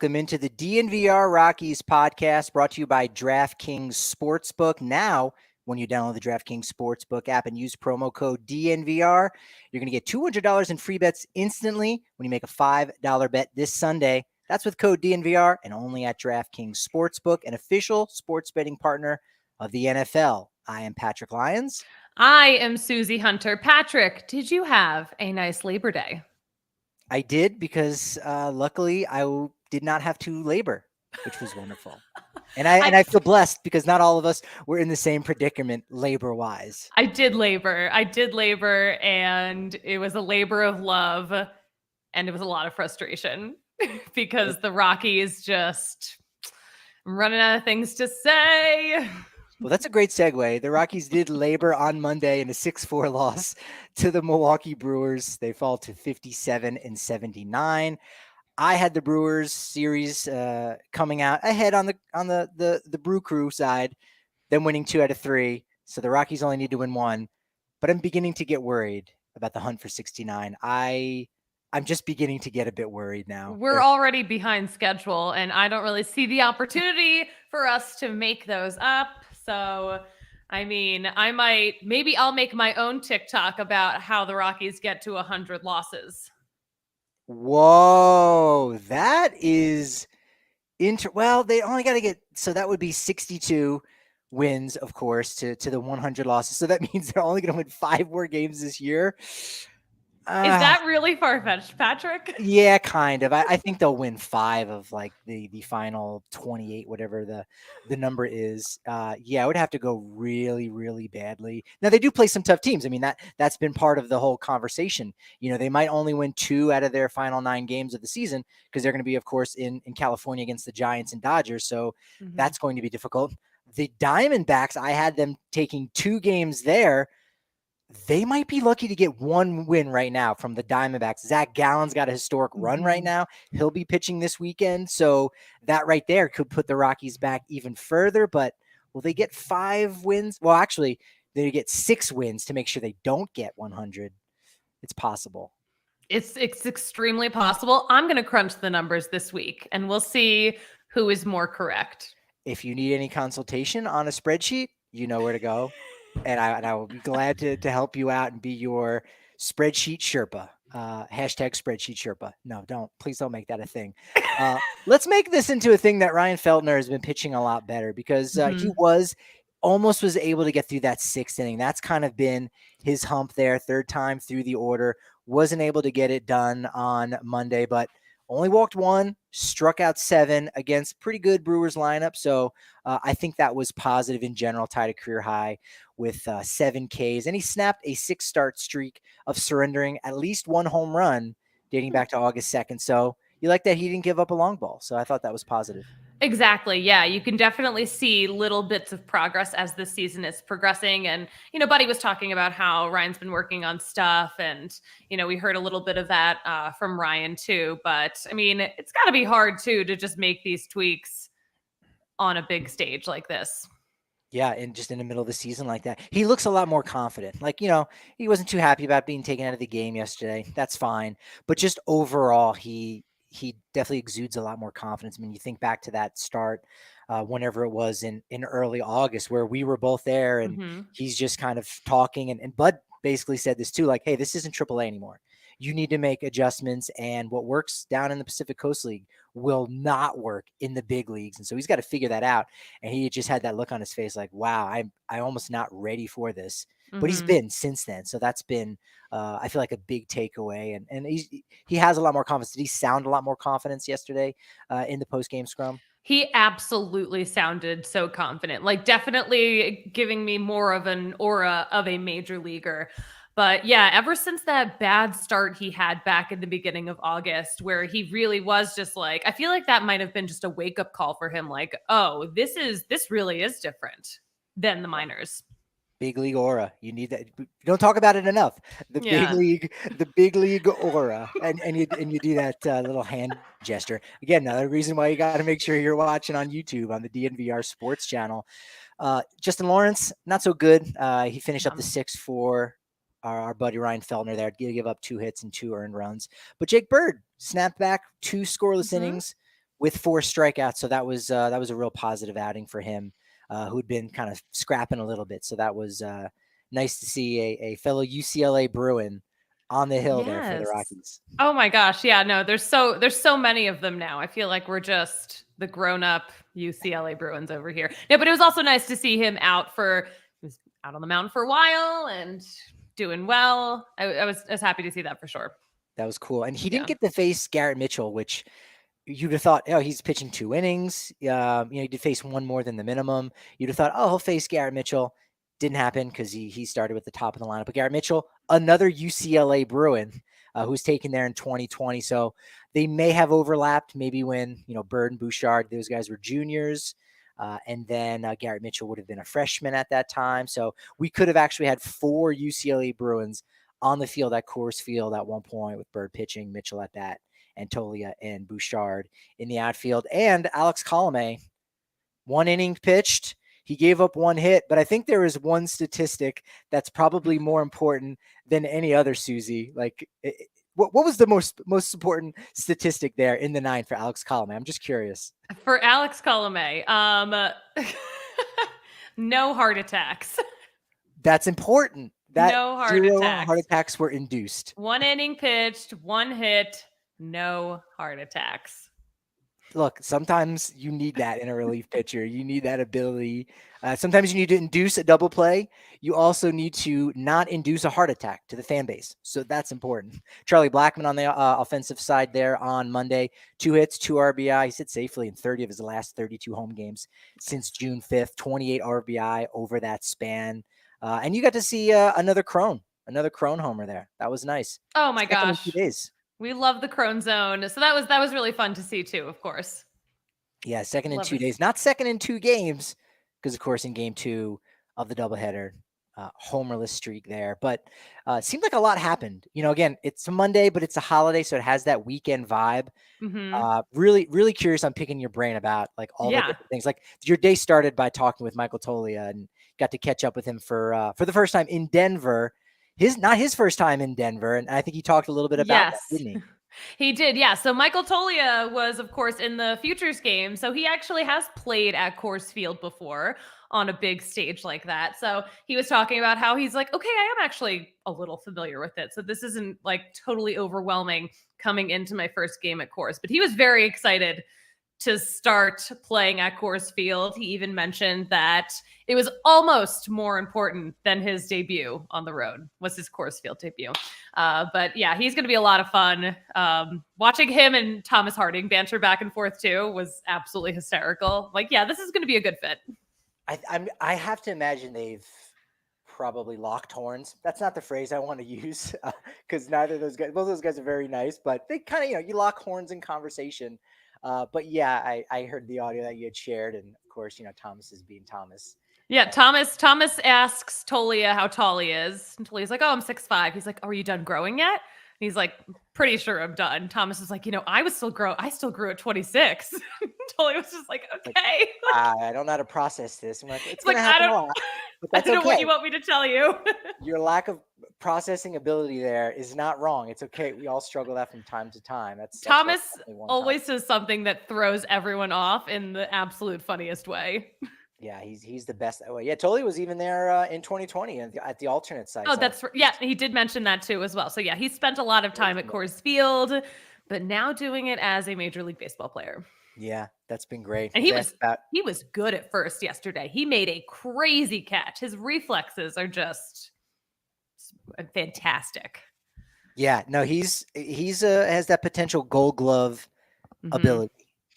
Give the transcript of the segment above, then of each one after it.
Welcome into the DNVR Rockies podcast brought to you by DraftKings Sportsbook. Now, when you download the DraftKings Sportsbook app and use promo code DNVR, you're going to get $200 in free bets instantly when you make a $5 bet this Sunday. That's with code DNVR and only at DraftKings Sportsbook, an official sports betting partner of the NFL. I am Patrick Lyons. I am Suzie Hunter. Patrick, did you have a nice Labor Day? I did because luckily I did not have to labor, which was wonderful. And I feel blessed because not all of us were in the same predicament labor-wise. I did labor, and it was a labor of love, and it was a lot of frustration because the Rockies just running out of things to say. Well, that's a great segue. The Rockies did labor on Monday in a 6-4 loss to the Milwaukee Brewers. They fall to 57-79. I had the Brewers series coming out ahead on the Brew Crew side, them winning 2 out of 3. So the Rockies only need to win 1. But I'm beginning to get worried about the hunt for 69. I'm just beginning to get a bit worried now. We're already behind schedule, and I don't really see the opportunity for us to make those up. So, I mean, maybe I'll make my own TikTok about how the Rockies get to 100 losses. Whoa, that is well, they only got to get, so that would be 62 wins, of course, to the 100 losses. So that means they're only going to win 5 more games this year. Is that really far-fetched, Patrick? Yeah, kind of. I think they'll win 5 of like the final 28, whatever the number is. Yeah, it would have to go really, really badly. Now they do play some tough teams. I mean, that's been part of the whole conversation. You know, they might only win 2 out of their final 9 games of the season because they're going to be, of course, in California against the Giants and Dodgers. So that's going to be difficult. The Diamondbacks, I had them taking 2 games there. They might be lucky to get 1 win right now from the Diamondbacks. Zach Gallen's got a historic run right now. He'll be pitching this weekend. So that right there could put the Rockies back even further. But will they get 5 wins? Well, actually, they get 6 wins to make sure they don't get 100. It's possible. It's extremely possible. I'm going to crunch the numbers this week, and we'll see who is more correct. If you need any consultation on a spreadsheet, you know where to go. And I will be glad to help you out and be your spreadsheet Sherpa. Hashtag spreadsheet Sherpa. No, please don't make that a thing. Let's make this into a thing that Ryan Feltner has been pitching a lot better because he was able to get through that 6th inning. That's kind of been his hump there. 3rd time through the order. Wasn't able to get it done on Monday, but only walked 1, struck out 7 against pretty good Brewers lineup. So I think that was positive in general, tied a career high with 7 Ks. And he snapped a 6-start streak of surrendering at least 1 home run dating back to August 2nd. So you like that he didn't give up a long ball. So I thought that was positive. Exactly. Yeah. You can definitely see little bits of progress as the season is progressing. And, Buddy was talking about how Ryan's been working on stuff. And, we heard a little bit of that from Ryan too. But I mean, it's got to be hard too to just make these tweaks on a big stage like this. Yeah, and just in the middle of the season like that. He looks a lot more confident. Like, he wasn't too happy about being taken out of the game yesterday. That's fine. But just overall, he definitely exudes a lot more confidence. I mean, you think back to that start whenever it was in early August where we were both there and he's just kind of talking. And Bud basically said this too, like, hey, this isn't AAA anymore. You need to make adjustments, and what works down in the Pacific Coast League will not work in the big leagues. And so he's got to figure that out. And he just had that look on his face like, wow, I'm almost not ready for this. But he's been since then. So that's been, I feel like, a big takeaway. And he has a lot more confidence. Did he sound a lot more confidence yesterday in the post-game scrum? He absolutely sounded so confident, like definitely giving me more of an aura of a major leaguer. But yeah, ever since that bad start he had back in the beginning of August, where he really was just like, I feel like that might have been just a wake-up call for him. Like, oh, this really is different than the minors. Big league aura. You need that. You don't talk about it enough. The big league aura. And you do that little hand gesture. Again, another reason why you got to make sure you're watching on YouTube on the DNVR Sports channel. Justin Lawrence, not so good. He finished up the 6 for our buddy Ryan Feltner there. Give up 2 hits and 2 earned runs. But Jake Bird snapped back 2 scoreless innings, with 4 strikeouts. So that was a real positive outing for him, who'd been kind of scrapping a little bit. So that was nice to see a fellow UCLA Bruin on the hill there for the Yes. Rockies. Oh my gosh. Yeah, no, there's so many of them now. I feel like we're just the grown-up UCLA Bruins over here. Yeah, but it was also nice to see him he was out on the mountain for a while and doing well. I was happy to see that for sure. That was cool. And he didn't Yeah. get to face Garrett Mitchell, which you'd have thought, oh, he's pitching 2 innings. He did face 1 more than the minimum. You'd have thought, oh, he'll face Garrett Mitchell. Didn't happen because he started with the top of the lineup. But Garrett Mitchell, another UCLA Bruin, who's taken there in 2020. So they may have overlapped maybe when, Bird and Bouchard, those guys were juniors. And then Garrett Mitchell would have been a freshman at that time. So we could have actually had 4 UCLA Bruins on the field at Coors Field at one point, with Bird pitching, Mitchell at bat, and Toglia and Bouchard in the outfield. And Alex Colomé, 1 inning pitched. He gave up 1 hit, but I think there is one statistic that's probably more important than any other, Suzie. Like, what was the most important statistic there in the 9th for Alex Colomé? I'm just curious. For Alex Colomé, no heart attacks. That's important. That No heart 0 attacks. heart attacks were induced. 1 inning pitched, 1 hit, no heart attacks. Look, sometimes you need that in a relief pitcher. You need that ability. Sometimes you need to induce a double play. You also need to not induce a heart attack to the fan base. So that's important. Charlie Blackmon on the offensive side there on Monday. 2 hits, 2 RBI. He sit safely in 30 of his last 32 home games since June 5th. 28 RBI over that span. And you got to see another Crone homer there. That was nice. Oh my gosh. 2 days. We love the Crone zone. So that was really fun to see too, of course. Yeah, second in 2 days. Not second in 2 games, because, of course, in game 2 of the doubleheader, homerless streak there. But it seemed like a lot happened. Again, it's a Monday, but it's a holiday, so it has that weekend vibe. Mm-hmm. Really, really curious on picking your brain about like all the different things. Like, your day started by talking with Michael Toglia and got to catch up with him for the first time in Denver. Not his first time in Denver, and I think he talked a little bit about that, didn't he? He did, yeah. So Michael Toglia was, of course, in the Futures game. So he actually has played at Coors Field before on a big stage like that. So he was talking about how he's like, okay, I am actually a little familiar with it. So this isn't like totally overwhelming coming into my first game at Coors. But he was very excited to start playing at Coors Field. He even mentioned that it was almost more important than his debut on the road, was his Coors Field debut. But yeah, he's going to be a lot of fun. Watching him and Thomas Harding banter back and forth too was absolutely hysterical. Like, yeah, this is going to be a good fit. I have to imagine they've probably locked horns. That's not the phrase I want to use, because neither of those guys, both of those guys are very nice, but they kind of, you lock horns in conversation. But yeah, I heard the audio that you had shared, and of course, Thomas is being Thomas. Yeah, Thomas asks Toglia how tall he is. And Tolia's like, oh, I'm 6'5". He's like, are you done growing yet? And he's like, pretty sure I'm done. Thomas is like, I still grew at 26. Toglia was just like, okay. I don't know how to process this. I'm like, it's like, gonna happen a lot, but that's I don't know okay. what you want me to tell you. Your lack of processing ability there is not wrong. It's okay. We all struggle that from time to time. That's Thomas always says something that throws everyone off in the absolute funniest way. Yeah, he's the best that way. Yeah, Toglia was even there in 2020 at the alternate site. Oh, yeah, he did mention that too as well. So yeah, he spent a lot of time at Coors Field, but now doing it as a Major League Baseball player. Yeah, that's been great. And he was good at first yesterday. He made a crazy catch. His reflexes are just fantastic. Yeah, no, he's has that potential Gold Glove ability.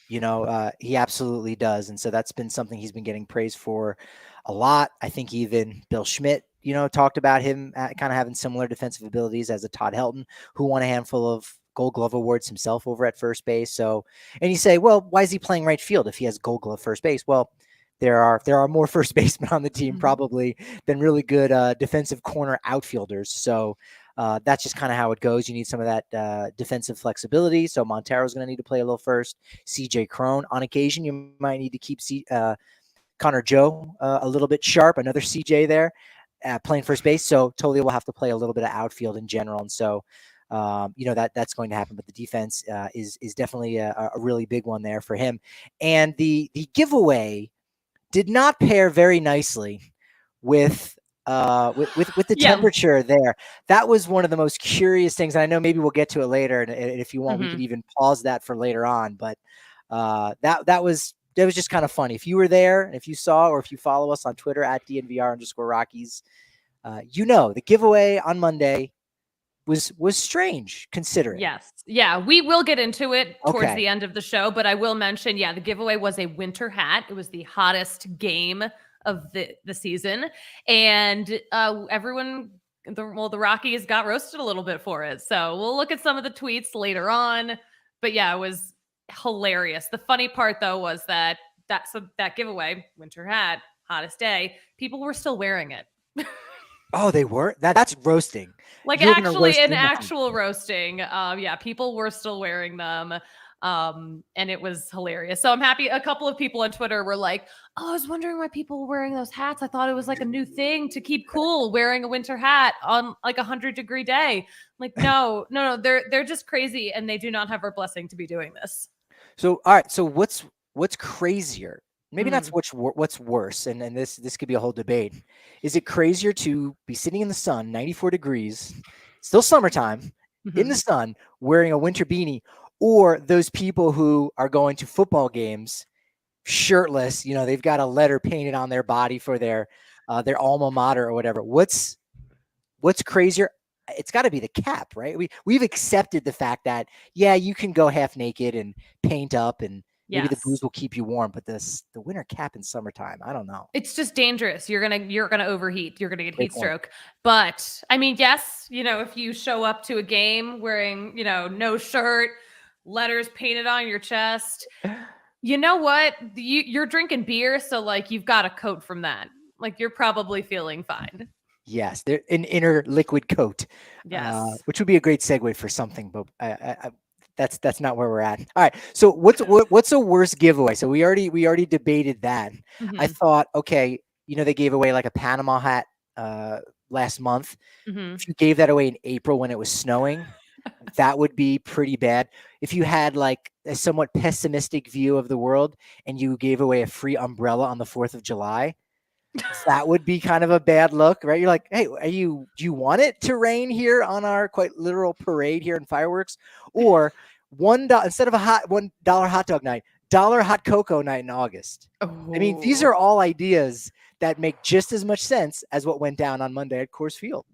He absolutely does. And so that's been something he's been getting praised for a lot. I think even Bill Schmidt, talked about him kind of having similar defensive abilities as a Todd Helton, who won a handful of Gold Glove awards himself over at first base. So, and you say, well, why is he playing right field if he has Gold Glove first base? Well, there are more first basemen on the team probably than really good defensive corner outfielders. So that's just kind of how it goes. You need some of that defensive flexibility. So Montero's going to need to play a little first. CJ Crone, on occasion, you might need to keep Connor Joe a little bit sharp. Another CJ there playing first base. So Toglia will have to play a little bit of outfield in general. And so that's going to happen. But the defense is definitely a really big one there for him. And the giveaway did not pair very nicely with with the Yeah. temperature there. That was one of the most curious things. And I know maybe we'll get to it later, and if you want, we could Mhm. even pause that for later on. But that was just kind of funny. If you were there, and if you saw, or if you follow us on Twitter at DNVR_Rockies, the giveaway on Monday was strange considering. Yes. Yeah, we will get into it towards Okay. the end of the show, but I will mention, yeah, the giveaway was a winter hat. It was the hottest game of the season, and the Rockies got roasted a little bit for it. So we'll look at some of the tweets later on. But yeah, it was hilarious. The funny part though was that giveaway, winter hat, hottest day, people were still wearing it. Oh, they were? That's roasting. Like You're gonna actually roast an innocent. actual roasting. Yeah, people were still wearing them. And it was hilarious. So I'm happy. A couple of people on Twitter were like, "Oh, I was wondering why people were wearing those hats. I thought it was like a new thing to keep cool, wearing a winter hat on like 100-degree day." I'm like, no, no, no, they're just crazy, and they do not have our blessing to be doing this. So, all right. So what's crazier? Maybe that's Mm. what's worse, and this could be a whole debate. Is it crazier to be sitting in the sun, 94 degrees, still summertime, in the Mhm. sun, wearing a winter beanie, or those people who are going to football games shirtless? They've got a letter painted on their body for their alma mater or whatever. What's crazier? It's got to be the cap, right? We've accepted the fact that, yeah, you can go half naked and paint up, and maybe the booze Yes. will keep you warm, but the winter cap in summertime, I don't know. It's just dangerous. You're gonna overheat. You're gonna get Great heat point. stroke. But I mean, yes, if you show up to a game wearing, no shirt, letters painted on your chest, you know what? You're drinking beer, so like you've got a coat from that. Like you're probably feeling fine. Yes, they're an inner liquid coat, Yes. which would be a great segue for something, but that's not where we're at. All right, so what's a worse giveaway? So we already debated that. I Hmm. thought, okay, they gave away like a Panama hat last month. Hmm. If you gave that away in April when it was snowing, that would be pretty bad. If you had like a somewhat pessimistic view of the world and you gave away a free umbrella on the 4th of July, that would be kind of a bad look, right? You're like, hey, do you want it to rain here on our quite literal parade here in fireworks? Or $1 instead of a $1 hot dog night, dollar hot cocoa night in August. I mean, these Oh, are all ideas that make just as much sense as what went down on Monday at Coors Field.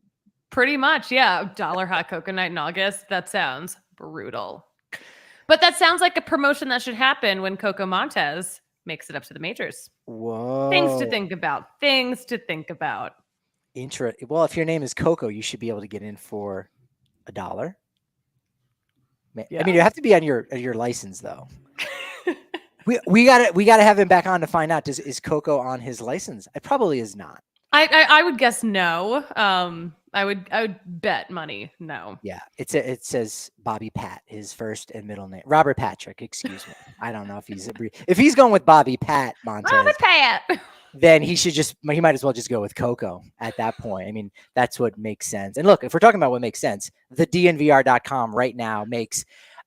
pretty much, yeah. Dollar hot cocoa night in August. That sounds brutal. But that sounds like a promotion that should happen when Coco Montez makes it up to the majors. Things to Whoa. think about. Things to think about. Well, if your name is Coco, you should be able to get in for $1. I Yeah. mean, you have to be on your license though. We gotta have him back on to find out. Is Coco on his license? It probably is not. I would guess no. I would bet money no. Yeah, it says Bobby Pat, his first and middle name. Robert Patrick, excuse me. I don't know if he's going with Bobby Pat Montez, Robert Pat. then he might as well just go with Coco at that point. I mean, that's what makes sense. And look, if we're talking about what makes sense, the DNVR.com right now makes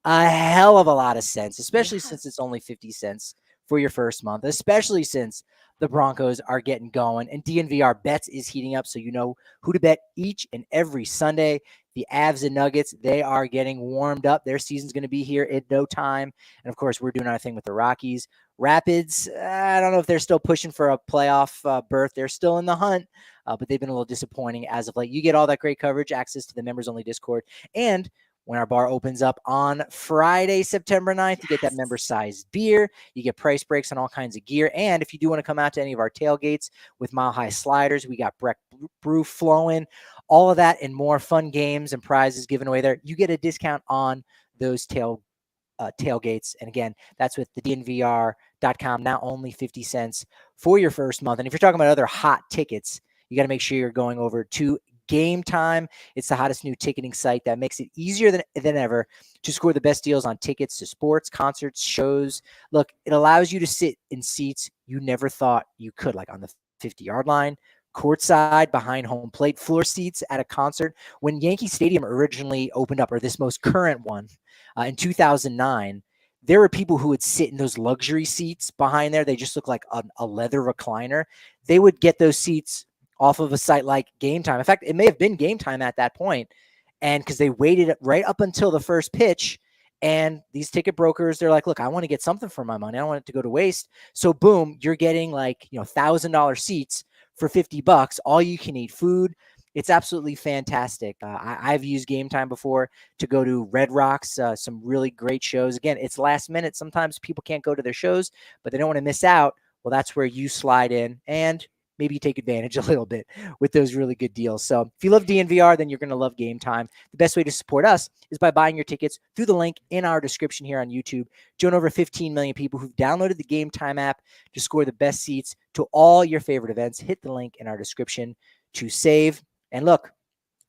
a hell of a lot of sense, especially since Yes. it's only 50 cents for your first month, especially since the Broncos are getting going and DNVR bets is heating up. So you know who to bet each and every Sunday. The Avs and Nuggets, they are getting warmed up. Their season's going to be here in no time. And of course, we're doing our thing with the Rockies. Rapids, I don't know if they're still pushing for a playoff berth. They're still in the hunt, but they've been a little disappointing as of late. You get all that great coverage, access to the members-only Discord, and when our bar opens up on Friday, September 9th, you get that Yes. member-sized beer. You get price breaks on all kinds of gear. And if you do want to come out to any of our tailgates with Mile High Sliders, we got Breck Brew flowing, all of that and more fun games and prizes given away there. You get a discount on those tailgates. And again, that's with the DNVR.com. Now only 50 cents for your first month. And if you're talking about other hot tickets, you got to make sure you're going over to Gametime. It's the hottest new ticketing site that makes it easier than ever to score the best deals on tickets to sports, concerts, shows. Look, it allows you to sit in seats you never thought you could, like on the 50-yard line, courtside behind home plate, floor seats at a concert. When Yankee Stadium originally opened up, or this most current one in 2009, there were people who would sit in those luxury seats behind there. They just look like a leather recliner. They would get those seats off of a site like Gametime. In fact, it may have been Gametime at that point, and because they waited right up until the first pitch. And these ticket brokers, they're like, look, I want to get something for my money. I don't want it to go to waste. So boom, you're getting like, $1,000 seats for $50, all you can eat food. It's absolutely fantastic. I've used Gametime before to go to Red Rocks, some really great shows. Again, it's last minute. Sometimes people can't go to their shows, but they don't want to miss out. Well, that's where you slide in and maybe take advantage a little bit with those really good deals. So if you love DNVR, then you're going to love Gametime. The best way to support us is by buying your tickets through the link in our description here on YouTube. Join over 15 million people who've downloaded the Gametime app to score the best seats to all your favorite events. Hit the link in our description to save. And look, if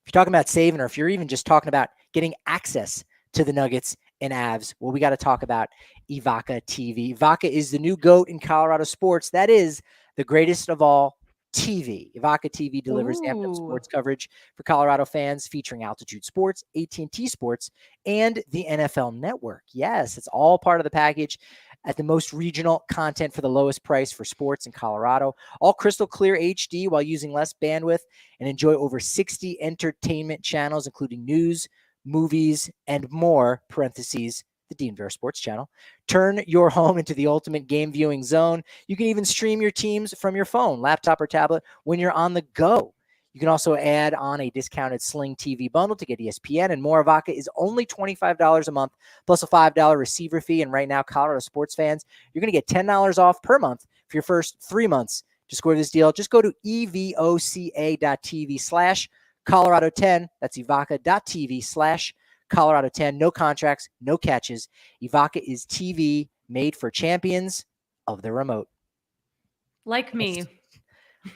you're talking about saving, or if you're even just talking about getting access to the Nuggets and Avs, well, we got to talk about Evoca TV. Evoca is the new GOAT in Colorado sports. That is the greatest of all TV. Evoca TV delivers amped up sports coverage for Colorado fans, featuring Altitude Sports, AT&T Sports, and the NFL Network. Yes, it's all part of the package at the most regional content for the lowest price for sports in Colorado. All crystal clear HD while using less bandwidth, and enjoy over 60 entertainment channels, including news, movies, and more, parentheses, the DNVR Sports Channel. Turn your home into the ultimate game viewing zone. You can even stream your teams from your phone, laptop, or tablet when you're on the go. You can also add on a discounted Sling TV bundle to get ESPN and more. Evoca is only $25 a month, plus a $5 receiver fee. And right now, Colorado sports fans, you're going to get $10 off per month for your first 3 months. To score this deal, just go to evoca.tv/Colorado10. That's evoca.tv/Colorado10. No contracts, no catches. Evoca is TV made for champions of the remote. Like me.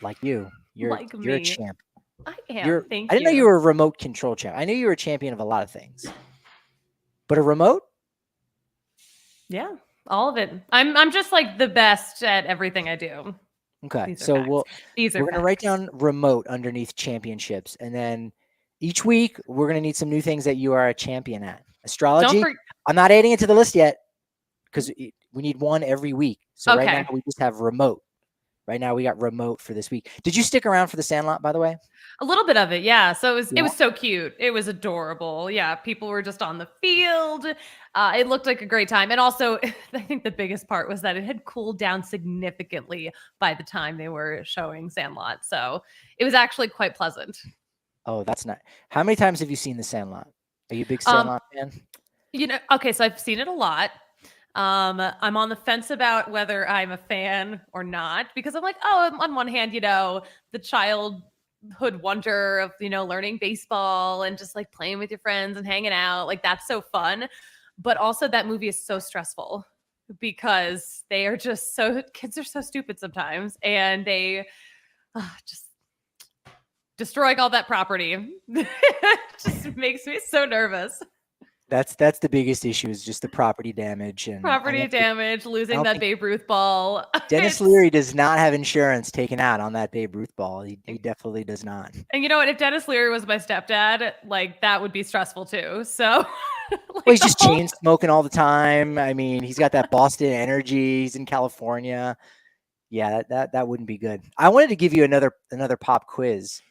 Like you. You're a champ. I am. Thank you. I didn't know you were a remote control champ. I knew you were a champion of a lot of things. But a remote? Yeah, all of it. I'm just like the best at everything I do. Okay. So we're going to write down remote underneath championships, and then each week we're going to need some new things that you are a champion at. Astrology. I'm not adding it to the list yet because we need one every week. So right now we just have remote. Right now we got remote for this week. Did you stick around for the Sandlot, by the way? A little bit of it, yeah. So it was so cute. It was adorable. Yeah, people were just on the field. It looked like a great time. And also, I think the biggest part was that it had cooled down significantly by the time they were showing Sandlot. So it was actually quite pleasant. Oh, that's nice. How many times have you seen the Sandlot? Are you a big Sandlot fan? Okay, so I've seen it a lot. I'm on the fence about whether I'm a fan or not, because I'm like, on one hand, the childhood wonder of, learning baseball and just like playing with your friends and hanging out. Like, that's so fun. But also that movie is so stressful because kids are so stupid sometimes, and they just destroying all that property just makes me so nervous. That's the biggest issue, is just the property damage. And losing that Babe Ruth ball. Dennis Leary does not have insurance taken out on that Babe Ruth ball. He definitely does not. And you know what? If Dennis Leary was my stepdad, like, that would be stressful too. So he's just chain smoking all the time. I mean, he's got that Boston energy. He's in California. Yeah, that wouldn't be good. I wanted to give you another pop quiz.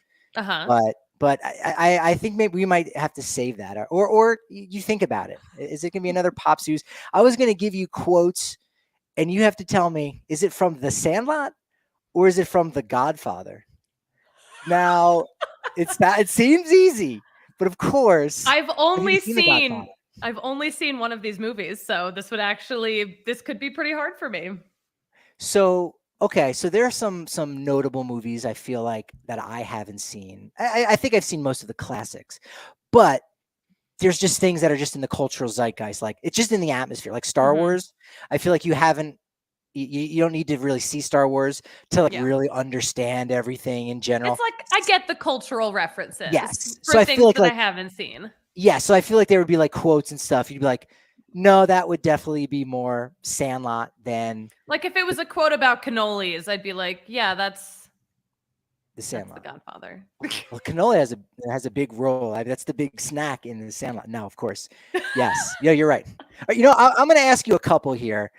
But I think maybe we might have to save that, or you think about it. Is it going to be another Pop Suze? I was going to give you quotes, and you have to tell me, is it from The Sandlot or is it from The Godfather? Now, it seems easy, but of course, I've only seen one of these movies, so this could be pretty hard for me. So. Okay, so there are some notable movies I feel like that I haven't seen. I think I've seen most of the classics, but there's just things that are just in the cultural zeitgeist. Like, it's just in the atmosphere. Like Star Wars, I feel like you don't need to really see Star Wars to really understand everything in general. It's like, I get the cultural references. Yes, for things that I haven't seen. Yeah, so I feel like there would be like quotes and stuff. You'd be like, no, that would definitely be more Sandlot than... Like, if it was a quote about cannolis, I'd be like, yeah, that's The That's the Sandlot. Godfather. Well, cannoli has a big role. That's the big snack in the Sandlot. No, of course. Yes. Yeah, you're right. I'm going to ask you a couple here,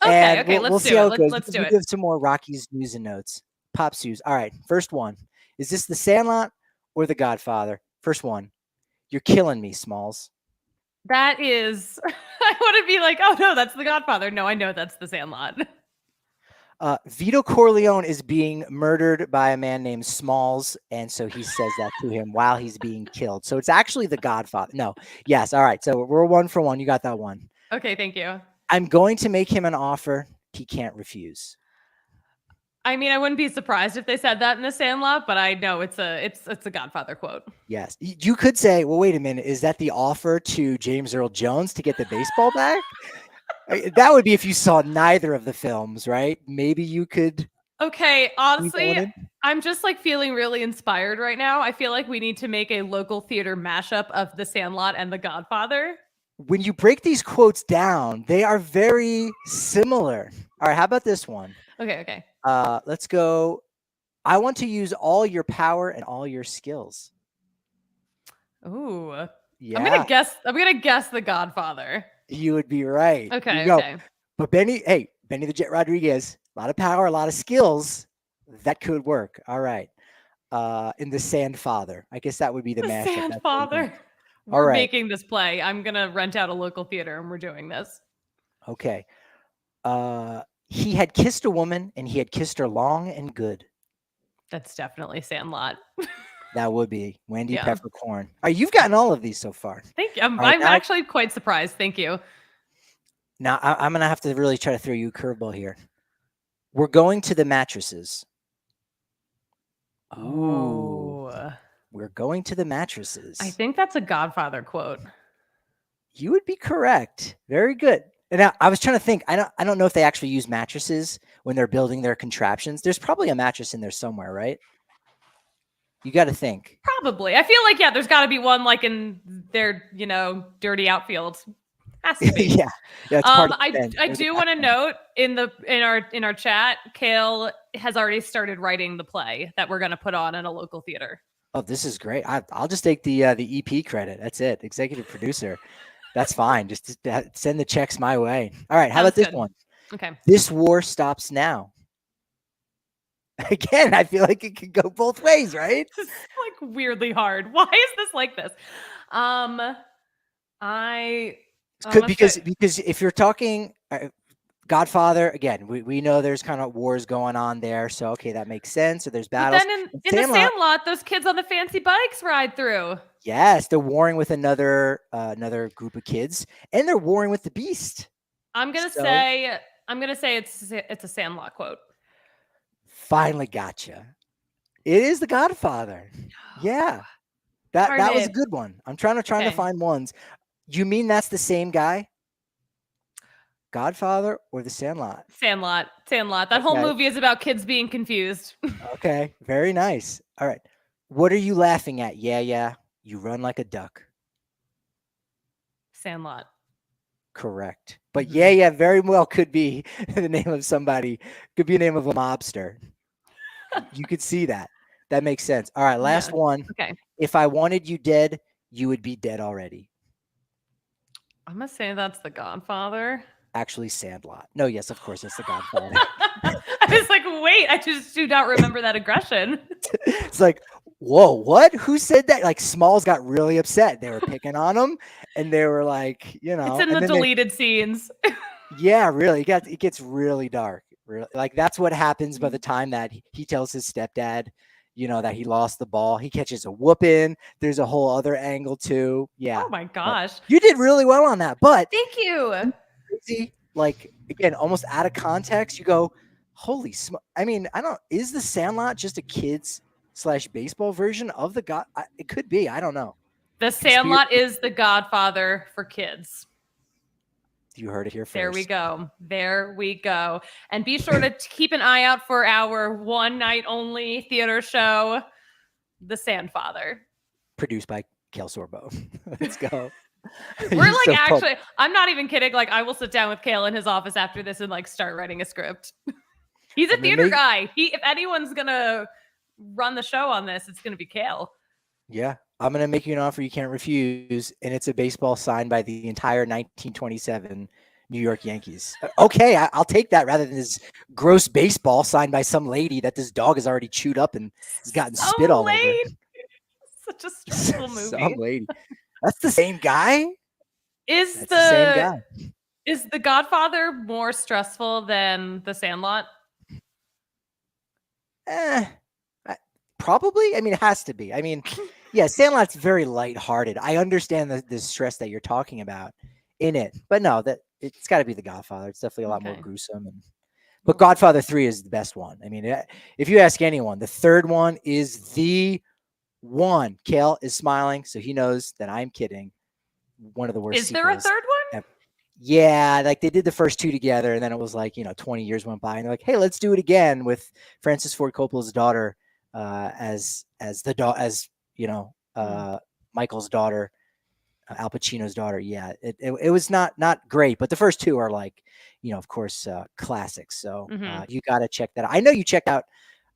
Okay, and okay, we'll let's see do how it. it goes. Let's do We'll it. give some more Rockies news and notes. Pop Suze. All right. First one. Is this the Sandlot or the Godfather? First one. You're killing me, Smalls. That is, I want to be like, oh no, that's the Godfather. No, I know that's the Sandlot. Vito Corleone is being murdered by a man named Smalls, and so he says that to him while he's being killed. So it's actually the Godfather. No, yes, all right. So we're 1 for 1. You got that one. Okay, thank you. I'm going to make him an offer he can't refuse. I mean, I wouldn't be surprised if they said that in the Sandlot, but I know it's a Godfather quote. Yes, you could say, well, wait a minute, is that the offer to James Earl Jones to get the baseball back? That would be if you saw neither of the films, right? Maybe you could. Okay, honestly, in. I'm just like feeling really inspired right now. I feel like we need to make a local theater mashup of The Sandlot and The Godfather. When you break these quotes down, they are very similar. All right, how about this one? Okay. Let's go. I want to use all your power and all your skills. Ooh. Yeah. I'm gonna guess The Godfather. You would be right. Okay, you go. okay. But Benny the Jet Rodriguez, a lot of power, a lot of skills. That could work. All right. In the Sandfather. I guess that would be the mashup. Sandfather. We're making this play. I'm gonna rent out a local theater and we're doing this. Okay. He had kissed a woman and he had kissed her long and good. That's definitely Sandlot. That would be Wendy Peppercorn. You've gotten all of these so far. Thank you. I'm actually quite surprised. Thank you. Now I'm going to have to really try to throw you a curveball here. We're going to the mattresses. Ooh. We're going to the mattresses. I think that's a Godfather quote. You would be correct. Very good. And I was trying to think. I don't know if they actually use mattresses when they're building their contraptions. There's probably a mattress in there somewhere, right? You got to think. Probably. I feel like, there's got to be one like in their, dirty outfield. Has to be. Yeah. It's part of I do want to note in our chat, Kale has already started writing the play that we're going to put on in a local theater. Oh, this is great. I'll just take the EP credit. That's it. Executive producer. That's fine. Just send the checks my way. All right. How about this one? Okay. This war stops now. Again, I feel like it could go both ways, right? This is like weirdly hard. Why is this like this? Because if you're talking Godfather, again, we know there's kind of wars going on there. So, okay, that makes sense. So there's battles. But then in the Sandlot, those kids on the fancy bikes ride through. Yes, they're warring with another group of kids, and they're warring with the Beast. I'm gonna say it's a Sandlot quote. Finally gotcha. It is the Godfather. Yeah. That was a good one. I'm trying to find ones. You mean that's the same guy? Godfather or the Sandlot? Sandlot. That whole movie is about kids being confused. Okay. Very nice. All right. What are you laughing at? Yeah. You run like a duck. Sandlot. Correct. But yeah, very well could be the name of somebody. Could be a name of a mobster. You could see that. That makes sense. All right, last one. Okay. If I wanted you dead, you would be dead already. I'm going to say that's the Godfather. Actually, Sandlot. No, yes, of course, it's the Godfather. I was like, wait, I just do not remember that aggression. It's like, whoa, what? Who said that? Like, Smalls got really upset. They were picking on him, and they were like, It's in the deleted scenes. Yeah, really. It gets really dark. Really, like that's what happens by the time that he tells his stepdad, that he lost the ball. He catches a whooping. There's a whole other angle too. Yeah. Oh my gosh. But you did really well on that. But thank you. See, like again, almost out of context, you go, holy smoke. I mean, is the Sandlot just a kids / baseball version of the God? It could be. I don't know. The Sandlot is the Godfather for kids. You heard it here first. There we go. And be sure to keep an eye out for our one night only theater show, The Sandfather. Produced by Kale Sorbo. Let's go. We're like, actually, I'm not even kidding. Like, I will sit down with Kale in his office after this and like start writing a script. He's a theater guy. If anyone's gonna run the show on this, it's going to be Kale. Yeah. I'm going to make you an offer you can't refuse. And it's a baseball signed by the entire 1927 New York Yankees. Okay. I'll take that rather than this gross baseball signed by some lady that this dog has already chewed up and has gotten Some spit all over. lady. Such a stressful movie. Some lady. That's the same guy? Is the same guy. Is The Godfather more stressful than The Sandlot? Probably. I mean, it has to be. I mean, yeah, Sandlot's very lighthearted. I understand the stress that you're talking about in it, but no, that it's got to be The Godfather. It's definitely a lot more gruesome. But Godfather 3 is the best one. I mean, if you ask anyone, the third one is the one. Kale is smiling, so he knows that I'm kidding. One of the worst. Is there a third one? Yeah, like they did the first two together, and then it was like 20 years went by, and they're like, "Hey, let's do it again with Francis Ford Coppola's daughter as Michael's daughter, Al Pacino's daughter." Yeah, it was not great, but the first two are like, of course, classics. So you got to check that out. I know you checked out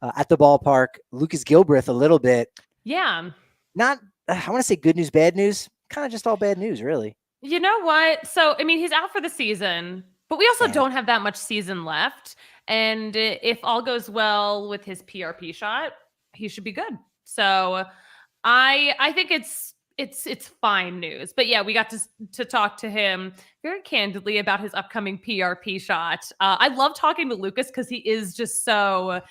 At the Ballpark, Lucas Gilbreth a little bit. Yeah. Not, I want to say good news, bad news. Kind of just all bad news, really. You know what? So, I mean, he's out for the season, but we also don't have that much season left. And if all goes well with his PRP shot, he should be good. So I think it's fine news. But yeah, we got to talk to him very candidly about his upcoming PRP shot. I love talking to Lucas because he's so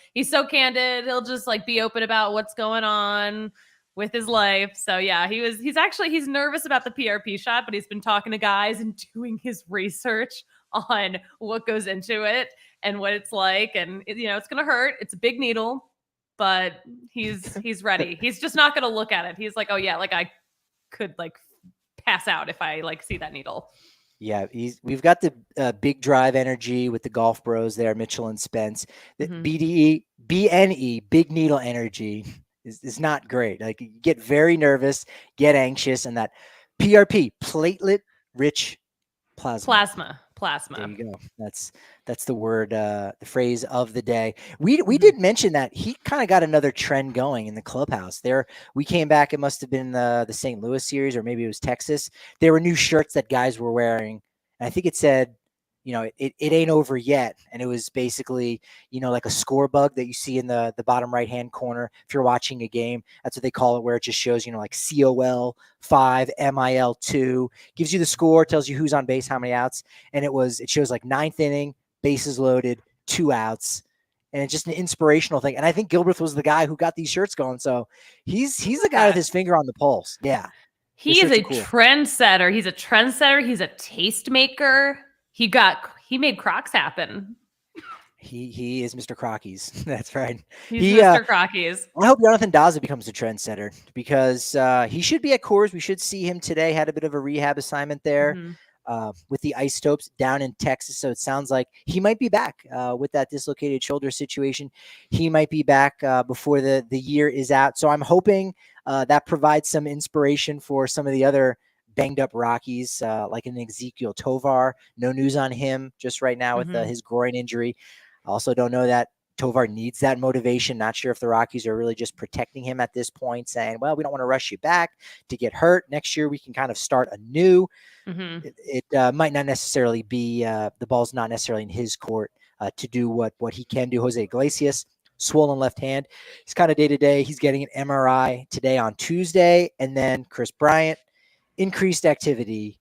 candid. He'll just like be open about what's going on with his life. So yeah, he's nervous about the PRP shot, but he's been talking to guys and doing his research on what goes into it and what it's like. And it's going to hurt. It's a big needle, but he's ready. He's just not going to look at it. He's like, oh yeah, like I could like pass out if I like see that needle. Yeah, we've got the big drive energy with the golf bros there, Mitchell and Spence. The BNE, big needle energy is not great. Like you get very nervous, get anxious, and that PRP, platelet rich plasma. There you go. That's the word, the phrase of the day. We did mention that he kind of got another trend going in the clubhouse. There, we came back. It must have been the St. Louis series, or maybe it was Texas. There were new shirts that guys were wearing, and I think it said, it ain't over yet. And it was basically, like a score bug that you see in the bottom right-hand corner. If you're watching a game, that's what they call it, where it just shows, like COL 5, MIL 2, gives you the score, tells you who's on base, how many outs. And it shows like 9th inning, bases loaded, 2 outs. And it's just an inspirational thing. And I think Gilbreth was the guy who got these shirts going. So he's the guy with his finger on the pulse. Yeah. He is a trendsetter. He's a trendsetter. He's a tastemaker. He made Crocs happen. He is Mr. Crockies. That's right. He's Mr. Crockies. I hope Jonathan Daza becomes a trendsetter because he should be at Coors. We should see him today. Had a bit of a rehab assignment there with the Isotopes down in Texas. So it sounds like he might be back with that dislocated shoulder situation. He might be back before the year is out. So I'm hoping that provides some inspiration for some of the other banged up Rockies, like an Ezequiel Tovar. No news on him just right now with his groin injury. I also don't know that Tovar needs that motivation. Not sure if the Rockies are really just protecting him at this point, saying, well, we don't want to rush you back to get hurt. Next year, we can kind of start anew. It might not necessarily be, the ball's not necessarily in his court to do what he can do. Jose Iglesias, swollen left hand. He's kind of day-to-day. He's getting an MRI today on Tuesday. And then Chris Bryant, increased activity.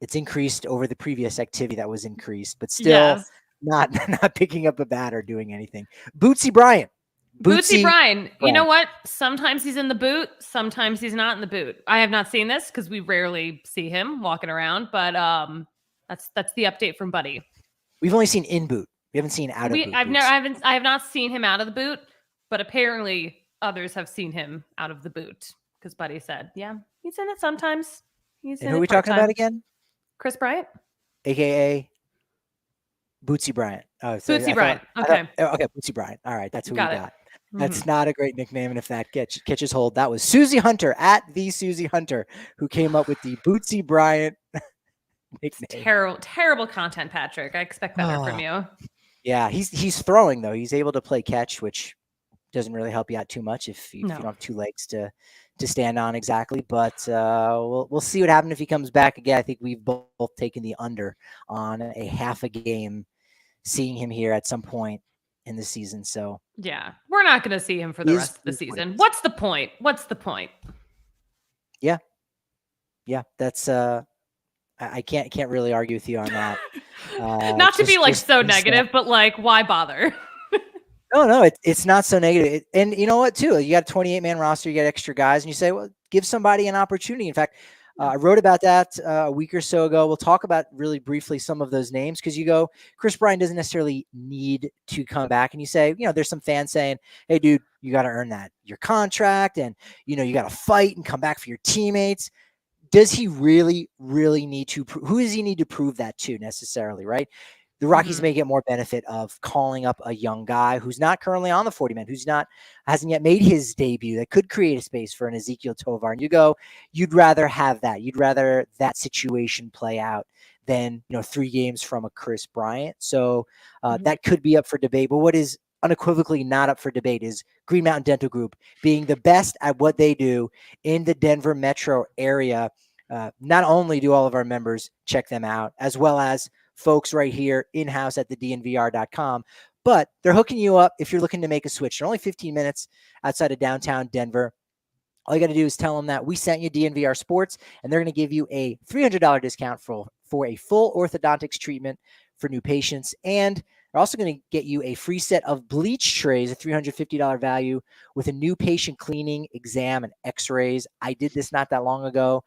It's increased over the previous activity that was increased, but still not picking up a bat or doing anything. Bootsy Bryant. Bootsy Bryant. You know what? Sometimes he's in the boot. Sometimes he's not in the boot. I have not seen this because we rarely see him walking around, but that's the update from Buddy. We've only seen in boot. We haven't seen out of boot. I have not seen him out of the boot, but apparently others have seen him out of the boot because Buddy said, yeah, he's in it sometimes. And who are we talking about again? Chris Bryant, aka Bootsy Bryant. Oh, Bootsy Bryant. Okay, Bootsy Bryant. All right, that's who we got. That's not a great nickname, and if that catches hold, that was Suzie Hunter at the Suzie Hunter who came up with the Bootsy Bryant nickname. Terrible content, Patrick. I expect better from you. Yeah, he's throwing though. He's able to play catch, which doesn't really help you out too much if you No. don't have two legs to stand on exactly. But we'll see what happens if he comes back again. I think we've both taken the under on a half a game, seeing him here at some point in the season. So yeah, we're not going to see him for the rest of the season. What's the point? What's the point? Yeah, that's I can't really argue with you on that. Not to be like so negative, but like, why bother? No, it's not so negative. And you know what, too? You got a 28-man roster, you got extra guys, and you say, well, give somebody an opportunity. In fact, I wrote about that a week or so ago. We'll talk about really briefly some of those names because you go, Chris Bryant doesn't necessarily need to come back. And you say, there's some fans saying, hey, dude, you got to earn your contract, and, you got to fight and come back for your teammates. Does he really, really need to? Who does he need to prove that to necessarily, right? The Rockies may get more benefit of calling up a young guy who's not currently on the 40-man, hasn't yet made his debut, that could create a space for an Ezekiel Tovar. And you go, you'd rather have that. You'd rather that situation play out than 3 games from a Chris Bryant. So that could be up for debate. But what is unequivocally not up for debate is Green Mountain Dental Group being the best at what they do in the Denver metro area. Not only do all of our members check them out, as well as folks right here in-house at the DNVR.com, but they're hooking you up if you're looking to make a switch. They're only 15 minutes outside of downtown Denver. All you got to do is tell them that we sent you DNVR Sports, and they're going to give you a $300 discount for a full orthodontics treatment for new patients. And they're also going to get you a free set of bleach trays, a $350 value, with a new patient cleaning, exam, and x-rays. I did this not that long ago.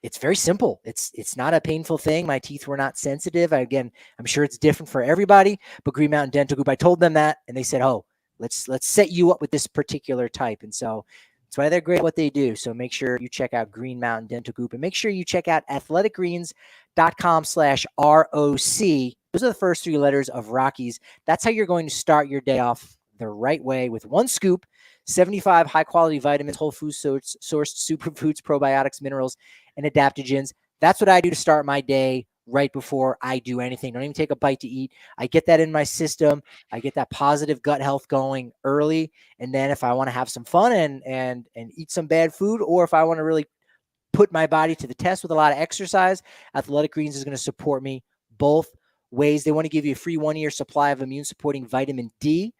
It's very simple. It's not a painful thing. My teeth were not sensitive. I'm sure it's different for everybody, but Green Mountain Dental Group, I told them that, and they said, oh, let's set you up with this particular type. And so that's why they're great at what they do. So make sure you check out Green Mountain Dental Group, and make sure you check out athleticgreens.com/ROC. Those are the first 3 letters of Rockies. That's how you're going to start your day off the right way, with 1 scoop, 75 high-quality vitamins, whole food sourced superfoods, probiotics, minerals, and adaptogens. That's what I do to start my day right before I do anything. Don't even take a bite to eat. I get that in my system. I get that positive gut health going early. And then if I want to have some fun and eat some bad food, or if I want to really put my body to the test with a lot of exercise, Athletic Greens is going to support me both ways. They want to give you a free 1-year supply of immune supporting vitamin D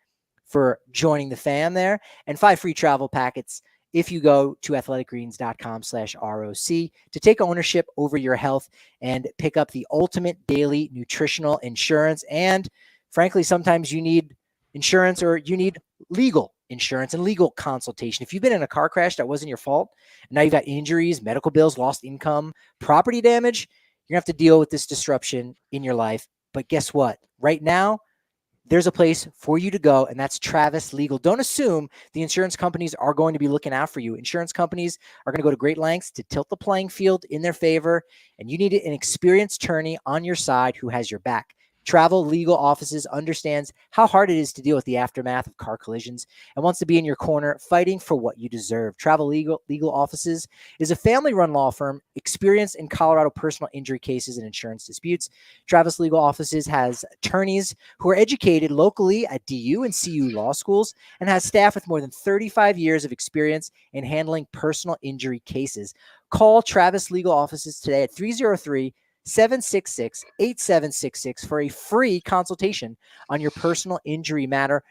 for joining the fam there, and 5 free travel packets if you go to athleticgreens.com/ROC to take ownership over your health and pick up the ultimate daily nutritional insurance. And frankly, sometimes you need insurance, or you need legal insurance and legal consultation. If you've been in a car crash that wasn't your fault, and now you've got injuries, medical bills, lost income, property damage, you're going to have to deal with this disruption in your life. But guess what? Right now, there's a place for you to go, and that's Travis Legal. Don't assume the insurance companies are going to be looking out for you. Insurance companies are going to go to great lengths to tilt the playing field in their favor, and you need an experienced attorney on your side who has your back. Travel Legal Offices understands how hard it is to deal with the aftermath of car collisions and wants to be in your corner fighting for what you deserve. Travel Legal Offices is a family-run law firm experienced in Colorado personal injury cases and insurance disputes. Travis Legal Offices has attorneys who are educated locally at DU and CU law schools and has staff with more than 35 years of experience in handling personal injury cases. Call Travis Legal Offices today at 303-766-8766 for a free consultation on your personal injury matter.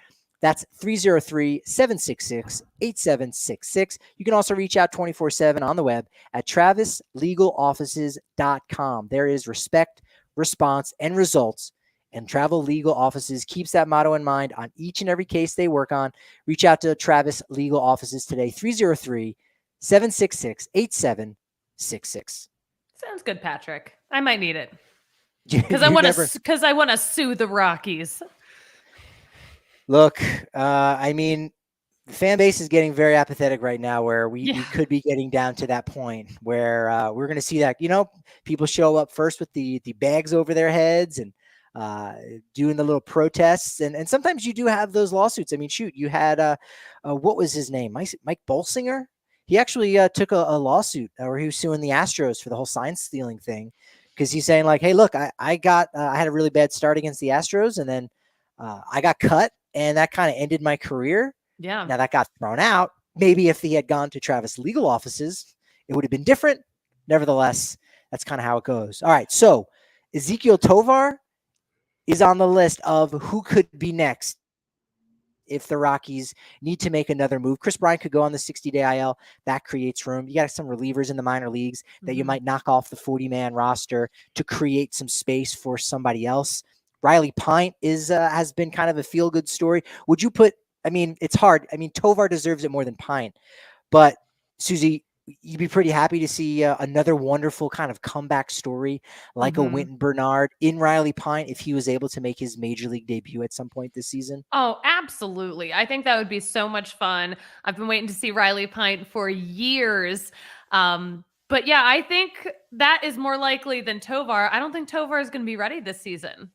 That's 303-766-8766. You can also reach out 24/7 on the web at travislegaloffices.com. There is respect, response, and results. And Travel Legal Offices keeps that motto in mind on each and every case they work on. Reach out to Travis Legal Offices today, 303-766-8766. Sounds good, Patrick. I might need it because I want to sue the Rockies. Look, I mean, the fan base is getting very apathetic right now, where we could be getting down to that point where we're going to see that, people show up first with the bags over their heads and doing the little protests. And sometimes you do have those lawsuits. I mean, shoot, you had, what was his name? Mike Bolsinger? He actually took a lawsuit where he was suing the Astros for the whole sign stealing thing, because he's saying like, hey, look, I had a really bad start against the Astros, and then I got cut, and that kind of ended my career. Yeah. Now that got thrown out. Maybe if he had gone to Travis legal offices, it would have been different. Nevertheless, that's kind of how it goes. All right. So Ezekiel Tovar is on the list of who could be next if the Rockies need to make another move. Chris Bryant could go on the 60-day IL. That creates room. You got some relievers in the minor leagues that you might knock off the 40-man roster to create some space for somebody else. Riley Pint has been kind of a feel-good story. Would you put, I mean, it's hard. I mean, Tovar deserves it more than Pint. But, Suzie, you'd be pretty happy to see another wonderful kind of comeback story like a Winton Bernard in Riley Pint if he was able to make his major league debut at some point this season. Oh, absolutely. I think that would be so much fun. I've been waiting to see Riley Pint for years. But yeah, I think that is more likely than Tovar. I don't think Tovar is going to be ready this season.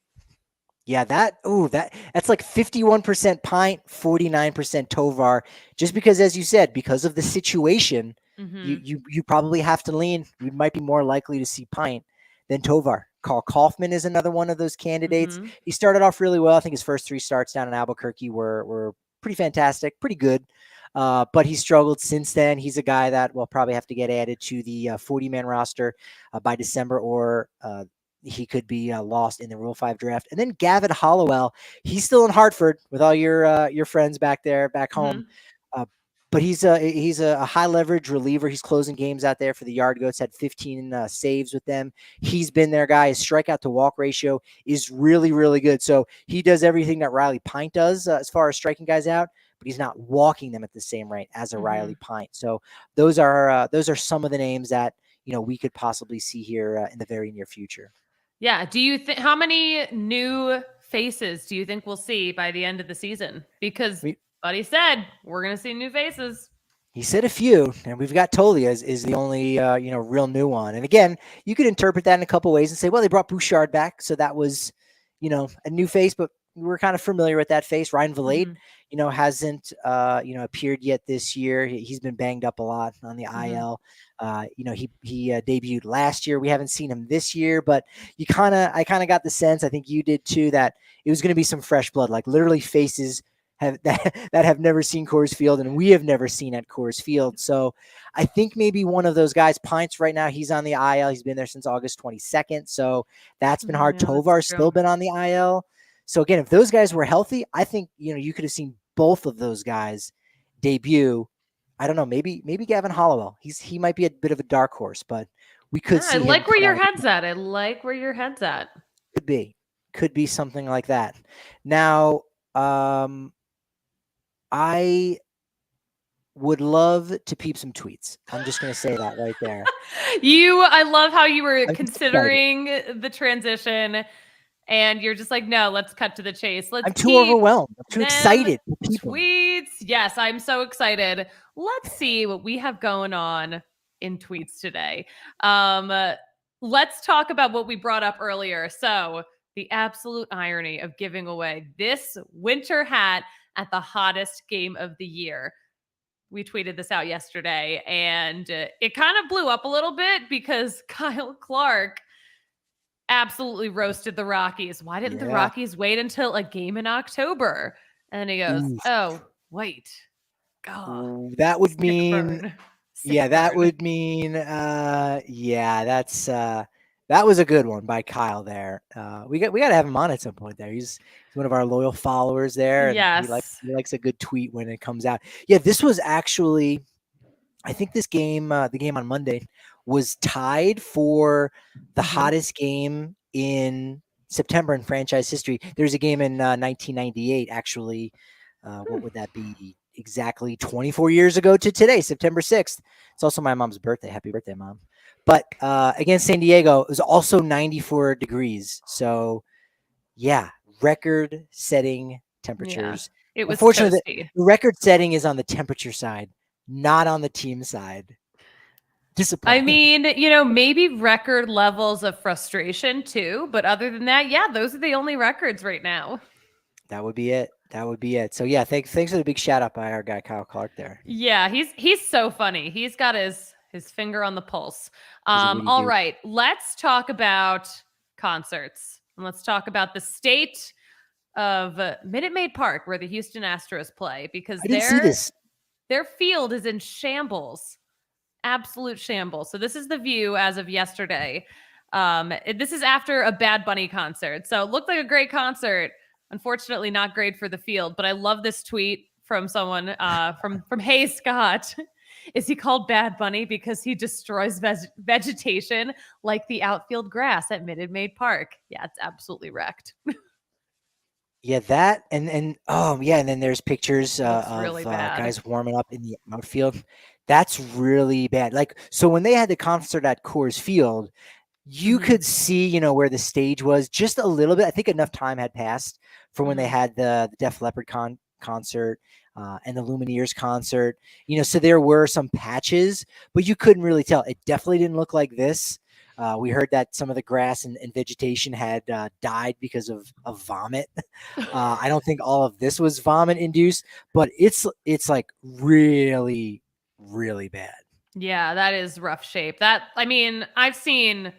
Yeah, that's like 51% Pint, 49% Tovar. Just because, as you said, because of the situation, you probably have to lean. You might be more likely to see Pint than Tovar. Carl Kaufman is another one of those candidates. He started off really well. I think his first 3 starts down in Albuquerque were pretty fantastic, pretty good. But he struggled since then. He's a guy that will probably have to get added to the 40-man roster by December, or he could be lost in the Rule 5 draft. And then Gavin Hollowell, he's still in Hartford with all your friends back home. But he's a high leverage reliever. He's closing games out there for the Yard Goats. Had 15 saves with them. He's been their guy. His strikeout to walk ratio is really, really good. So he does everything that Riley Pint does as far as striking guys out, but he's not walking them at the same rate as a Riley Pint. So those are some of the names that we could possibly see here in the very near future. Yeah. Do you think how many new faces do you think we'll see by the end of the season? Because Buddy said we're going to see new faces. He said a few, and we've got Toglia is the only real new one. And again, you could interpret that in a couple ways and say, well, they brought Bouchard back, so that was a new face, but we were kind of familiar with that face. Ryan Valade, hasn't appeared yet this year. He's been banged up a lot on the IL. He debuted last year. We haven't seen him this year, but I kind of got the sense, I think you did too, that it was going to be some fresh blood, like literally faces that have never seen Coors Field, and we have never seen at Coors Field. So I think maybe one of those guys. Pints right now, he's on the IL. He's been there since August 22nd, so that's been hard. Tovar's still been on the IL. So again, if those guys were healthy, I think you could have seen both of those guys debut. I don't know, maybe Gavin Hollowell. He might be a bit of a dark horse, but we could see. I like where your head's at. I like where your head's at. Could be something like that. Now, I would love to peep some tweets. I'm just going to say that right there. I love how you were considering the transition and you're just like, no, let's cut to the chase. I'm too overwhelmed. I'm too excited. Tweets. Yes, I'm so excited. Let's see what we have going on in tweets today. Let's talk about what we brought up earlier. So the absolute irony of giving away this winter hat at the hottest game of the year. We tweeted this out yesterday, and it kind of blew up a little bit because Kyle Clark absolutely roasted the Rockies. Why didn't the Rockies wait until a game in October? And he goes, oh, wait. God. That would mean... that would mean... that was a good one by Kyle there. We got to have him on at some point there. He's one of our loyal followers there. And yes. He likes a good tweet when it comes out. Yeah, this was actually, I think this game, the game on Monday, was tied for the hottest game in September in franchise history. There's a game in 1998, actually. What would that be? Exactly 24 years ago to today, September 6th. It's also my mom's birthday. Happy birthday, Mom. But against San Diego, it was also 94 degrees. So, yeah, record-setting temperatures. Yeah, it was unfortunately, the record setting is on the temperature side, not on the team side. Disappointing. I mean, maybe record levels of frustration too. But other than that, yeah, those are the only records right now. That would be it. So, yeah, thanks for the big shout-out by our guy, Kyle Clark there. Yeah, he's so funny. He's got his finger on the pulse. All right, let's talk about concerts. And let's talk about the state of Minute Maid Park, where the Houston Astros play, because I didn't see this. their field is in shambles, absolute shambles. So this is the view as of yesterday. This is after a Bad Bunny concert. So it looked like a great concert. Unfortunately, not great for the field. But I love this tweet from someone from Hey Scott. Is he called Bad Bunny because he destroys vegetation like the outfield grass at Minute Maid Park? Yeah, it's absolutely wrecked. Yeah, that and oh yeah, and then there's pictures Looks of really bad. guys warming up in the outfield. That's really bad. Like so, when they had the concert at Coors Field, you Mhm. could see, where the stage was just a little bit. I think enough time had passed from when they Mhm. had the Def Leppard concert and the Lumineers concert. So there were some patches, but you couldn't really tell. It definitely didn't look like this. We heard that some of the grass and vegetation had died because of vomit. I don't think all of this was vomit induced, but it's like really, really bad. Yeah, that is rough shape. I mean, I've seen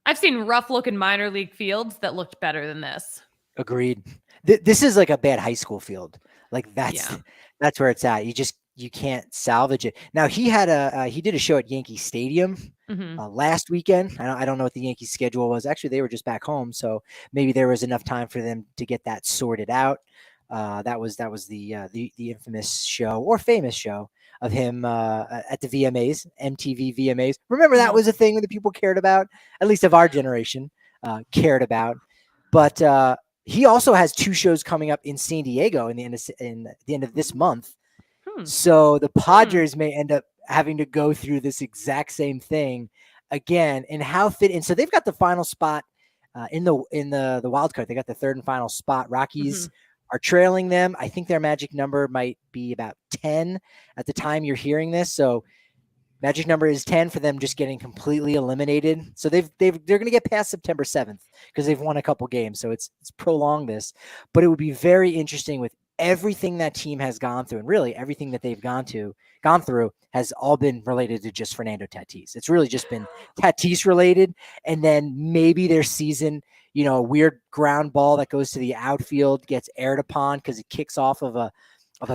rough looking minor league fields that looked better than this. Agreed. This is like a bad high school field. Like that's Yeah. that's where it's at. You can't salvage it. Now he did a show at Yankee Stadium Hmm. last weekend. I don't know what the Yankees schedule was. Actually, they were just back home, so maybe there was enough time for them to get that sorted out. That was the infamous show or famous show of him at the VMAs, MTV VMAs. Remember that Hmm. was a thing that people cared about, at least of our generation, cared about. But he also has two shows coming up in San Diego in the end of this month. Hmm. So the Hmm. Padres may end up having to go through this exact same thing again. And how fit in? So they've got the final spot in the wild card. They got the third and final spot. Hmm. Rockies are trailing them. I think their magic number might be about 10 at the time you're hearing this. So magic number is 10 for them just getting completely eliminated. So they're going to get past September 7th because they've won a couple games. So it's prolonged this, but it would be very interesting with everything that team has gone through, and really everything that they've gone through has all been related to just Fernando Tatis. It's really just been Tatis related, and then maybe their season, a weird ground ball that goes to the outfield gets aired upon because it kicks off of a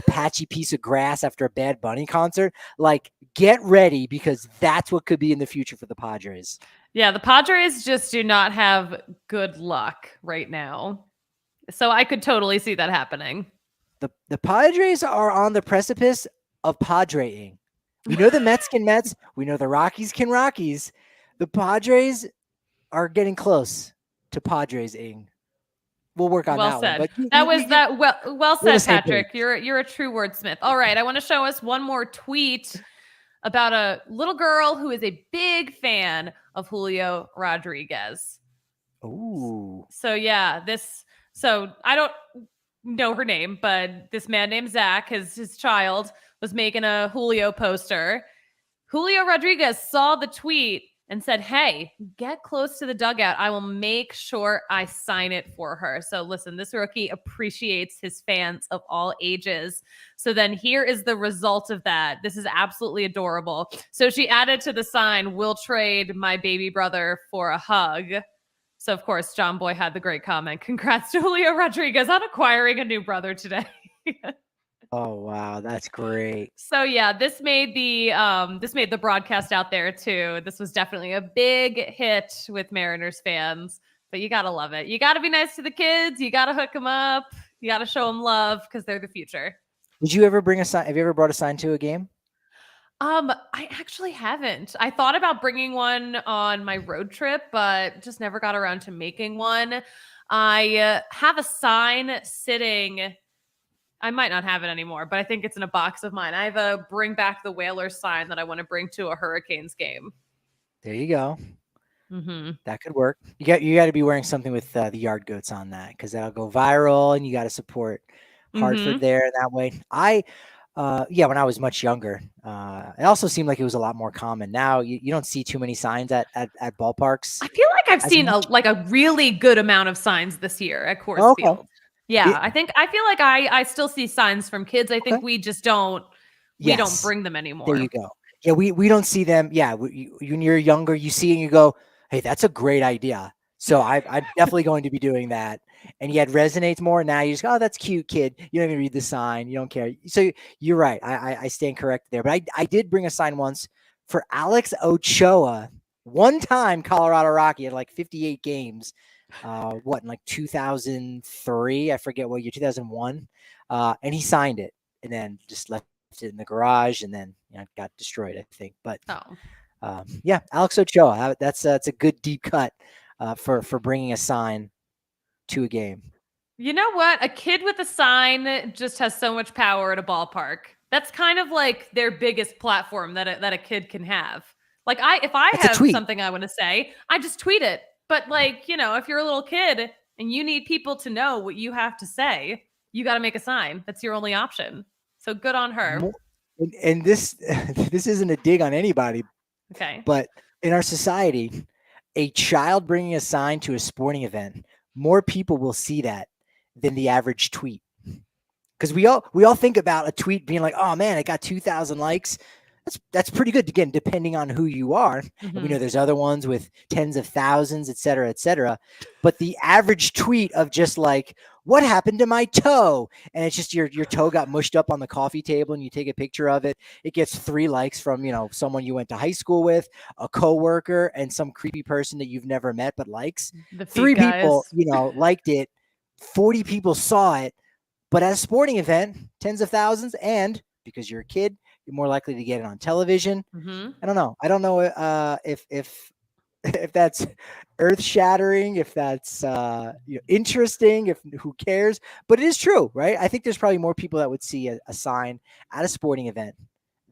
patchy piece of grass after a Bad Bunny concert. Like, get ready because that's what could be in the future for the Padres. Yeah, the Padres just do not have good luck right now. So I could totally see that happening. The Padres are on the precipice of Padreing. We know the Mets can Mets. We know the Rockies can Rockies. The Padres are getting close to Padresing. We'll work on Well that one, said. but you, That you, was you, that well we're on the said, same page. Patrick. You're a true wordsmith. All right, I want to show us one more tweet about a little girl who is a big fan of Julio Rodriguez. Ooh. So yeah, so I don't know her name, but this man named Zach, his child, was making a Julio poster. Julio Rodriguez saw the tweet and said, "Hey, get close to the dugout. I will make sure I sign it for her." So listen, this rookie appreciates his fans of all ages. So then here is the result of that. This is absolutely adorable. So she added to the sign, "We'll trade my baby brother for a hug." So of course, John Boy had the great comment, "Congrats to Julio Rodriguez on acquiring a new brother today." Oh wow, that's great. So yeah, this made the broadcast out there too. This was definitely a big hit with Mariners fans, but you gotta love it. You gotta be nice to the kids. You gotta hook them up. You gotta show them love because they're the future. Did you ever bring a sign? Have you ever brought a sign to a game? I actually haven't. I thought about bringing one on my road trip, but just never got around to making one. I have a sign sitting. I might not have it anymore, but I think it's in a box of mine. I have a "Bring Back the Whalers" sign that I want to bring to a Hurricanes game. There you go. Hmm. That could work. You got to be wearing something with the yard goats on that because that'll go viral, and you got to support Hartford Hmm. there that way. Yeah, when I was much younger, it also seemed like it was a lot more common. Now you don't see too many signs at ballparks I feel like I've as seen much. a really good amount of signs this year at Coors Oh, okay. Field. Yeah, It, I feel like I still see signs from kids. I think okay. we don't Yes. bring them There you anymore. go. Yeah, we don't see them. Yeah, when you're younger, you see and you go, "Hey, that's a great idea." So I'm definitely going to be doing that. And yet resonates more. Now you just go, oh, that's cute, kid. You don't even read the sign. You don't care. So you're right. I stand corrected there. But I did bring a sign once for Alex Ochoa. One time Colorado Rocky had like 58 games. In like 2003? I forget what year, 2001. And he signed it and then just left it in the garage and then got destroyed, I think. But Oh. yeah, Alex Ochoa. That's a good deep cut for bringing a sign to a game. You know what? A kid with a sign just has so much power at a ballpark. That's kind of like their biggest platform that a kid can have. Like if I That's a have tweet. something I want to say, I just tweet it. But like, if you're a little kid and you need people to know what you have to say, you got to make a sign. That's your only option. So good on her. And this this isn't a dig on anybody, Okay. but in our society, a child bringing a sign to a sporting event, more people will see that than the average tweet. Because we all think about a tweet being like, oh man, it got 2,000 likes. That's pretty good. Again, depending on who you are, and we know there's other ones with tens of thousands, et cetera, et cetera. But the average tweet of just like, what happened to my toe? And it's just your toe got mushed up on the coffee table, and you take a picture of it. It gets 3 likes from someone you went to high school with, a coworker, and some creepy person that you've never met but likes. The 3 guys. people, liked it. 40 people saw it. But at a sporting event, tens of thousands, and because you're a kid, you're more likely to get it on television. I don't know. I don't know if if that's earth shattering, if that's interesting, if who cares. But it is true, right? I think there's probably more people that would see a sign at a sporting event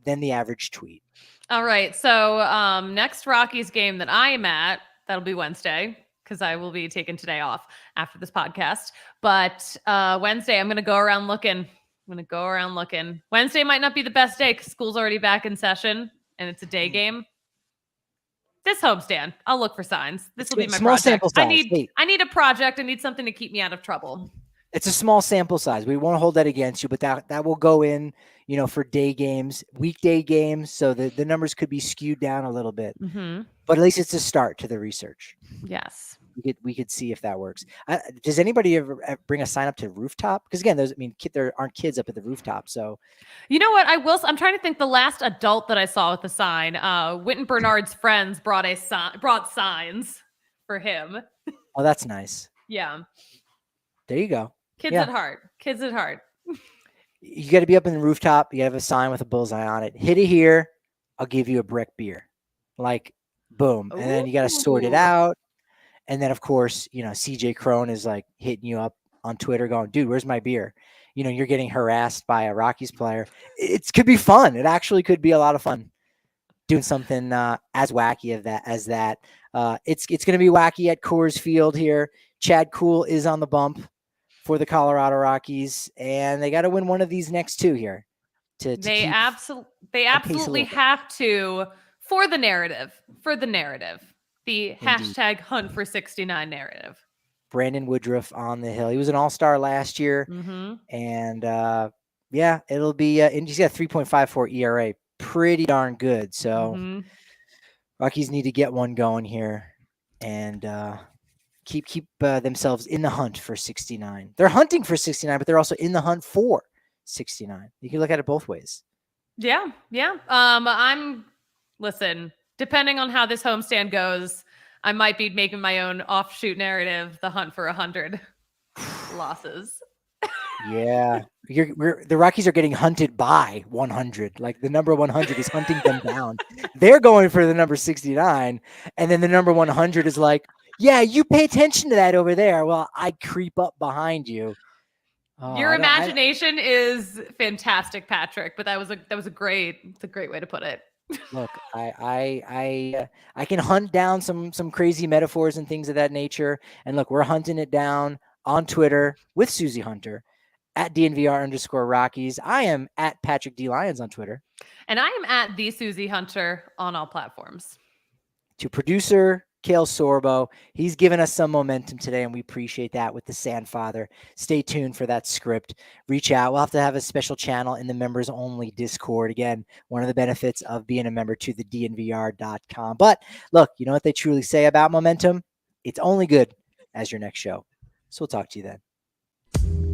than the average tweet. All right. So next Rockies game that I am at, that'll be Wednesday, because I will be taking today off after this podcast. But Wednesday, I'm going to go around looking. Wednesday might not be the best day because school's already back in session and it's a day game. This homestand, I'll look for signs. This will be my small project. sample size. I need a project. I need something to keep me out of trouble. It's a small sample size. We won't hold that against you, but that will go in, for day games, weekday games. So the numbers could be skewed down a little bit, but at least it's a start to the research. Yes. We could see if that works. Does anybody ever bring a sign up to the rooftop? Because again, there aren't kids up at the rooftop. So, you know what? I'm trying to think. The last adult that I saw with the sign, Wynton Bernard's friends brought signs for him. Oh, that's nice. Yeah. There you go. Kids at heart. You got to be up in the rooftop. You have a sign with a bullseye on it. Hit it here. I'll give you a brick beer. Like, boom. And then you got to sort it out. And then, of course, CJ Crone is like hitting you up on Twitter going, dude, where's my beer? You're getting harassed by a Rockies player. It could be fun. It actually could be a lot of fun doing something as wacky as that. It's going to be wacky at Coors Field here. Chad Kuhl is on the bump for the Colorado Rockies, and they got to win one of these next 2 here. They absolutely have to for the narrative. The hashtag Hunt for 69 narrative. Brandon Woodruff on the hill. He was an all-star last year. And it'll be he's got a 3.54 ERA. Pretty darn good. So Rockies need to get one going here and keep themselves in the hunt for 69. They're hunting for 69, but they're also in the hunt for 69. You can look at it both ways. Yeah. Listen, depending on how this homestand goes, I might be making my own offshoot narrative, the hunt for 100 losses. Yeah. The Rockies are getting hunted by 100. Like the number 100 is hunting them down. They're going for the number 69. And then the number 100 is like, yeah, you pay attention to that over there. Well, I creep up behind you. Your imagination is fantastic, Patrick, but that was a great way to put it. Look, I can hunt down some crazy metaphors and things of that nature. And look, we're hunting it down on Twitter with Suzie Hunter at DNVR_Rockies. I am at Patrick D. Lyons on Twitter. And I am at the Suzie Hunter on all platforms. To producer Kale Sorbo, he's given us some momentum today, and we appreciate that with the Sandfather. Stay tuned for that script. Reach out. We'll have to have a special channel in the members-only Discord. Again, one of the benefits of being a member to the DNVR.com. But look, you know what they truly say about momentum? it's only good as your next show. So we'll talk to you then.